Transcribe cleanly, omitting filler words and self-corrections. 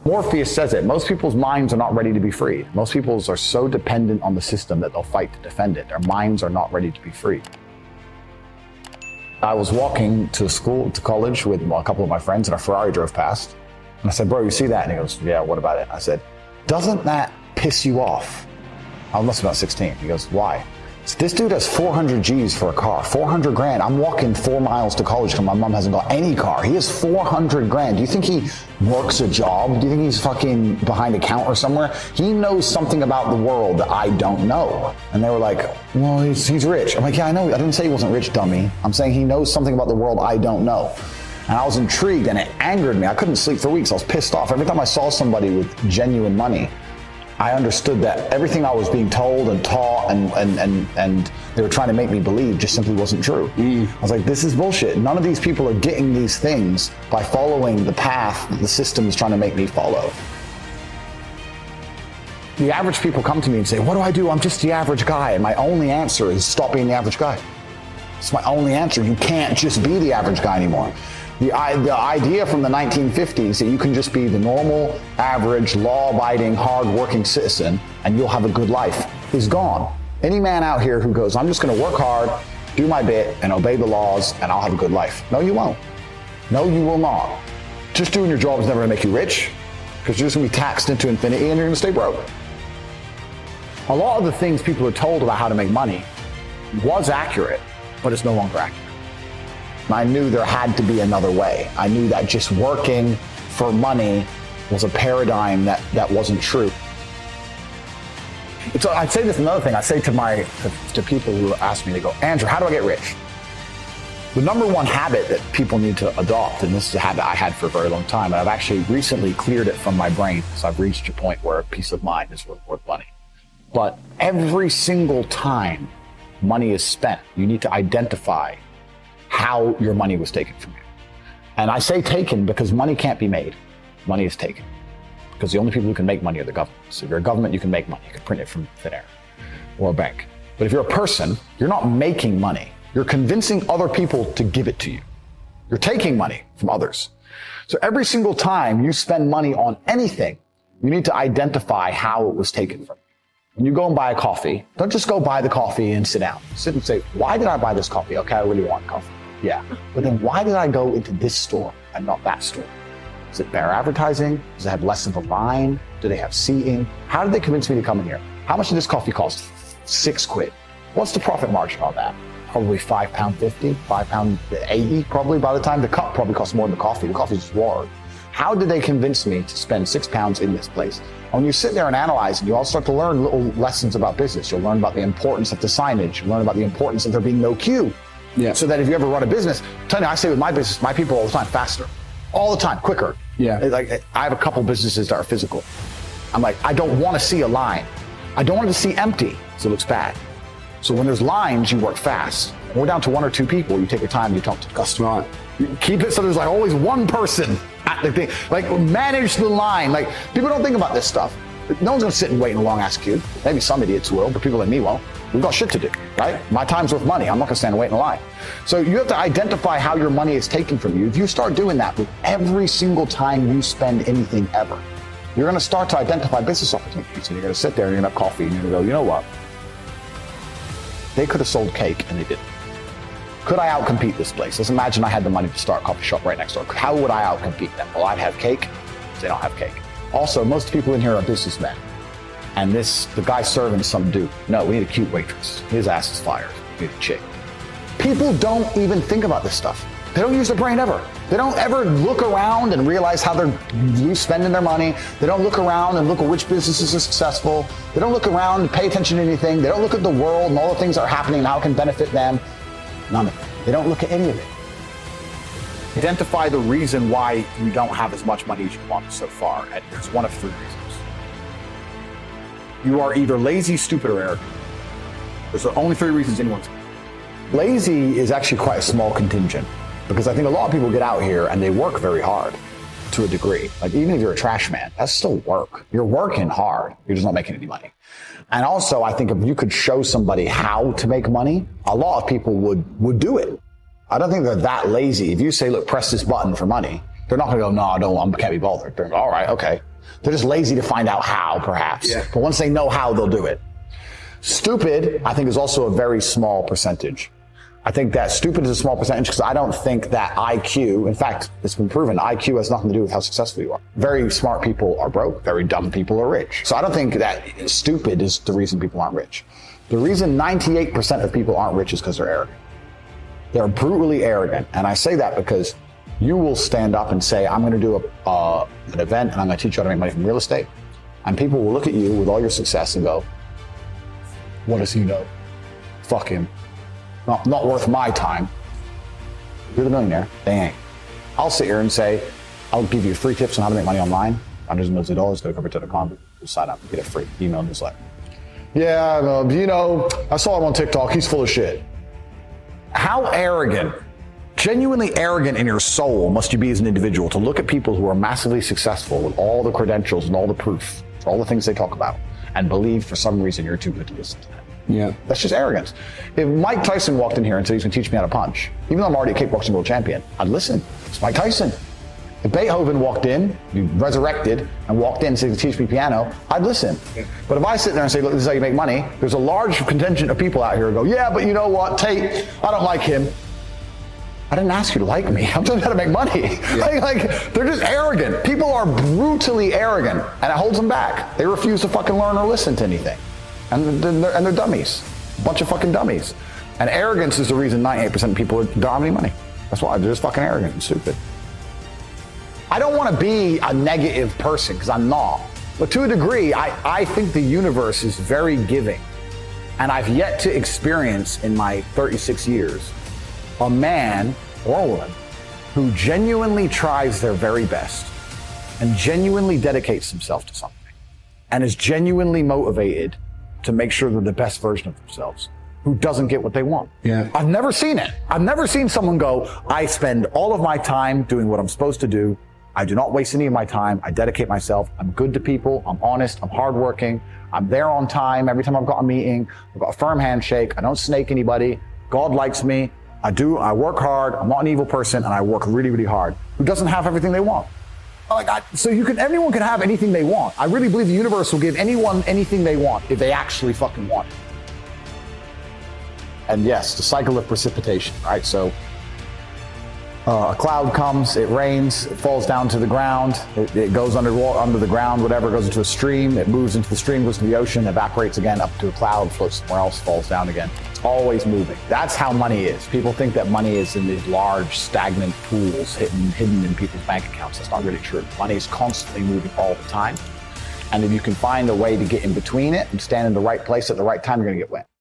Morpheus says it. Most people's minds are not ready to be freed. Most people are so dependent on the system that they'll fight to defend it. Their minds are not ready to be freed. I was walking to college with a couple of my friends, and a Ferrari drove past. And I said, bro, you see that? And he goes, yeah, what about it? I said, doesn't that piss you off? I must be about 16. He goes, why? So this dude has 400 G's for a car, 400 grand. I'm walking 4 miles to college because my mom hasn't got any car. He has 400 grand. Do you think he works a job? Do you think he's fucking behind a counter somewhere? He knows something about the world that I don't know. And they were like, well, he's rich. I'm like, yeah, I know. I didn't say he wasn't rich, dummy. I'm saying he knows something about the world I don't know. And I was intrigued, and it angered me. I couldn't sleep for weeks. I was pissed off. Every time I saw somebody with genuine money, I understood that everything I was being told and taught and they were trying to make me believe just simply wasn't true. I was like, this is bullshit. None of these people are getting these things by following the path that the system is trying to make me follow. The average people come to me and say, what do I do? I'm just the average guy. And my only answer is stop being the average guy. It's my only answer. You can't just be the average guy anymore. The idea from the 1950s that you can just be the normal, average, law-abiding, hard-working citizen and you'll have a good life is gone. Any man out here who goes, I'm just going to work hard, do my bit, and obey the laws, and I'll have a good life. No, you won't. No, you will not. Just doing your job is never going to make you rich because you're just going to be taxed into infinity and you're going to stay broke. A lot of the things people are told about how to make money was accurate, but it's no longer accurate. I knew there had to be another way. I knew that just working for money was a paradigm that wasn't true. So I'd say this another thing. I say to people who ask me, they go, Andrew, how do I get rich? The number one habit that people need to adopt, and this is a habit I had for a very long time, and I've actually recently cleared it from my brain, so I've reached a point where peace of mind is worth money. But every single time money is spent, you need to identify how your money was taken from you. And I say taken because money can't be made. Money is taken. Because the only people who can make money are the government. So if you're a government, you can make money. You can print it from thin air or a bank. But if you're a person, you're not making money. You're convincing other people to give it to you. You're taking money from others. So every single time you spend money on anything, you need to identify how it was taken from you. When you go and buy a coffee, don't just go buy the coffee and sit down. Sit and say, why did I buy this coffee? Okay, I really want coffee. Yeah. But then why did I go into this store and not that store? Is it better advertising? Does it have less of a line? Do they have seating? How did they convince me to come in here? How much did this coffee cost? 6 quid. What's the profit margin on that? Probably £5.50, £5.80 probably. By the time the cup probably costs more than the coffee. The coffee's just water. How did they convince me to spend £6 in this place? When you sit there and analyze, you all start to learn little lessons about business. You'll learn about the importance of the signage. You'll learn about the importance of there being no queue. Yeah. So that if you ever run a business, I say with my business, my people all the time, faster. All the time, quicker. Yeah. Like I have a couple businesses that are physical. I'm like, I don't want to see a line. I don't want it to see empty, so it looks bad. So when there's lines, you work fast. When we're down to 1 or 2 people, you take your time, you talk to the customer. You keep it so there's like always one person at the thing. Like manage the line. Like people don't think about this stuff. No one's gonna sit and wait in a long ass queue. Maybe some idiots will, but people like me won't. We've got shit to do, right? My time's worth money. I'm not gonna stand and wait in a line. So you have to identify how your money is taken from you. If you start doing that with every single time you spend anything ever, you're gonna start to identify business opportunities. And you're gonna sit there and you're gonna have coffee and you're gonna go, you know what? They could have sold cake and they didn't. Could I outcompete this place? Let's imagine I had the money to start a coffee shop right next door. How would I outcompete them? Well, I'd have cake. They don't have cake. Also, most people in here are businessmen. And the guy serving some dude. No, we need a cute waitress. His ass is fired. We need a chick. People don't even think about this stuff. They don't use their brain ever. They don't ever look around and realize how they're spending their money. They don't look around and look at which businesses are successful. They don't look around and pay attention to anything. They don't look at the world and all the things that are happening and how it can benefit them. None of it. They don't look at any of it. Identify the reason why you don't have as much money as you want so far, and it's one of 3 reasons. You are either lazy, stupid, or arrogant. There's the only 3 reasons anyone's. Lazy is actually quite a small contingent, because I think a lot of people get out here and they work very hard to a degree. Like even if you're a trash man, that's still work. You're working hard. You're just not making any money. And also, I think if you could show somebody how to make money, a lot of people would do it. I don't think they're that lazy. If you say, look, press this button for money, they're not going to go, no, I can't be bothered. They're going to go, all right, okay. They're just lazy to find out how, perhaps. Yeah. But once they know how, they'll do it. Stupid, I think, is also a very small percentage. I think that stupid is a small percentage because I don't think that IQ, in fact, it's been proven, IQ has nothing to do with how successful you are. Very smart people are broke, very dumb people are rich. So I don't think that stupid is the reason people aren't rich. The reason 98% of people aren't rich is because they're arrogant. They're brutally arrogant. And I say that because you will stand up and say, I'm going to do an event and I'm going to teach you how to make money from real estate. And people will look at you with all your success and go, what does he know? Fuck him. Not worth my time. You're the millionaire. They ain't. I'll sit here and say, I'll give you free tips on how to make money online. Hundreds of millions of dollars. Go to coverage.com. Sign up and get a free email newsletter. Yeah, you know, I saw him on TikTok. He's full of shit. How arrogant, genuinely arrogant in your soul must you be as an individual to look at people who are massively successful with all the credentials and all the proof, all the things they talk about, and believe for some reason you're too good to listen to them. Yeah. That's just arrogance. If Mike Tyson walked in here and said he's going to teach me how to punch, even though I'm already a kickboxing world champion, I'd listen. It's Mike Tyson. If Beethoven walked in, he resurrected, and walked in and said, teach me piano, I'd listen. Yeah. But if I sit there and say, look, this is how you make money, there's a large contingent of people out here who go, yeah, but you know what, Tate, I don't like him. I didn't ask you to like me. I'm telling you how to make money. Yeah. Like, they're just arrogant. People are brutally arrogant, and it holds them back. They refuse to fucking learn or listen to anything. And they're dummies. A bunch of fucking dummies. And arrogance is the reason 98% of people don't have any money. That's why they're just fucking arrogant and stupid. I don't want to be a negative person, because I'm not. But to a degree, I think the universe is very giving. And I've yet to experience in my 36 years a man or a woman who genuinely tries their very best and genuinely dedicates himself to something and is genuinely motivated to make sure they're the best version of themselves, who doesn't get what they want. Yeah. I've never seen it. I've never seen someone go, I spend all of my time doing what I'm supposed to do. I do not waste any of my time. I dedicate myself. I'm good to people. I'm honest. I'm hardworking. I'm there on time. Every time I've got a meeting, I've got a firm handshake. I don't snake anybody. God likes me. I work hard. I'm not an evil person, and I work really, really hard. Who doesn't have everything they want? Anyone can have anything they want. I really believe the universe will give anyone anything they want if they actually fucking want it. And yes, the cycle of precipitation, right? So a cloud comes, it rains, it falls down to the ground, it goes under the ground, whatever, goes into a stream, it moves into the stream, goes to the ocean, evaporates again up to a cloud, floats somewhere else, falls down again. It's always moving. That's how money is. People think that money is in these large, stagnant pools hidden in people's bank accounts. That's not really true. Money is constantly moving all the time. And if you can find a way to get in between it and stand in the right place at the right time, you're going to get win.